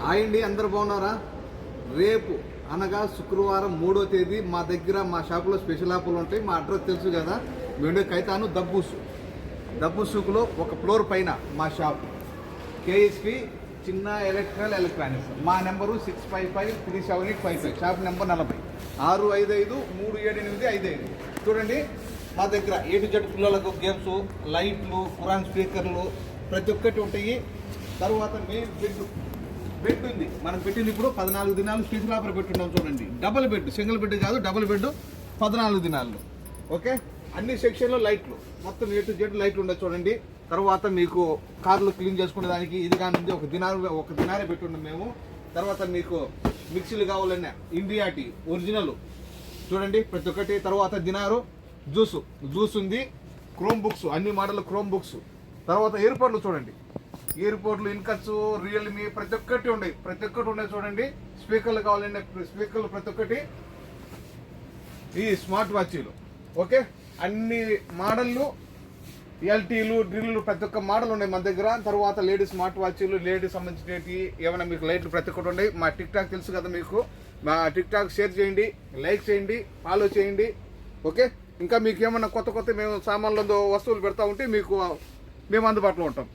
ఆయండి అందరు బాగున్నారా? రేపు అనగా శుక్రవారం 3వ తేదీ మా దగ్గర మా షాపులో స్పెషల్ ఆఫర్లు ఉంటాయి. మా అడ్రస్ తెలుసు కదా, మేము కైతాను దబ్బుసుకులో ఒక ఫ్లోర్ పైన మా షాప్ కేఎస్పి చిన్న ఎలక్ట్రానిక్స్. మా నెంబరు 65537855, షాప్ నెంబర్ 40 6553785. చూడండి, మా దగ్గర A to Z పిల్లలకు గేమ్స్, లైట్లు, ఖురాన్ స్పీకర్లు ప్రతి ఒక్కటి ఉంటాయి. తర్వాత మెయిన్ బెడ్ ఉంది. మనం పెట్టింది ఇప్పుడు 14 దినాలు స్పెషల్ ఆఫర్ పెట్టున్నాం. చూడండి, డబుల్ బెడ్, సింగిల్ బెడ్ కాదు, డబుల్ బెడ్ 14 దినాలు. ఓకే, అన్ని సెక్షన్లో లైట్లు, మొత్తం A to Z లైట్లు ఉండదు. చూడండి, తర్వాత మీకు కార్లు క్లీన్ చేసుకునే దానికి ఇది కానీ ఒక దినారే పెట్టున్నాం మేము. తర్వాత మీకు మిక్సీలు కావాలన్నా ఇండియాటి ఒరిజినల్ చూడండి ప్రతి ఒక్కటి. తర్వాత దినారు జ్యూస్ ఉంది, క్రోమ్ బుక్స్, అన్ని మోడల్ క్రోమ్ బుక్స్. తర్వాత ఎయిర్పోర్ట్లు చూడండి, ఎయిర్పోర్ట్లు, ఇన్కట్స్, రియల్మీ ప్రతి ఒక్కటి ఉన్నాయి. చూడండి, స్పీకర్లు కావాలంటే స్పీకర్లు ప్రతి ఒక్కటి. ఈ స్మార్ట్ వాచీలు ఓకే, అన్ని మోడళ్ళు, ఎల్టీలు, డ్రిల్లు ప్రతి ఒక్క మోడల్ ఉన్నాయి మన దగ్గర. తర్వాత లేడీస్ స్మార్ట్ వాచీలు, లేడీస్ సంబంధించినవి ఏమైనా మీకు లైట్లు ప్రతి ఒక్కటి ఉన్నాయి. మా టిక్ టాక్ తెలుసు కదా మీకు, మా టిక్ టాక్ షేర్ చేయండి, లైక్ చేయండి, ఫాలో చేయండి. ఓకే, ఇంకా మీకు ఏమన్నా కొత్త మేము సామాన్లు వస్తువులు పెడతా ఉంటే మీకు మేము అందుబాటులో ఉంటాం.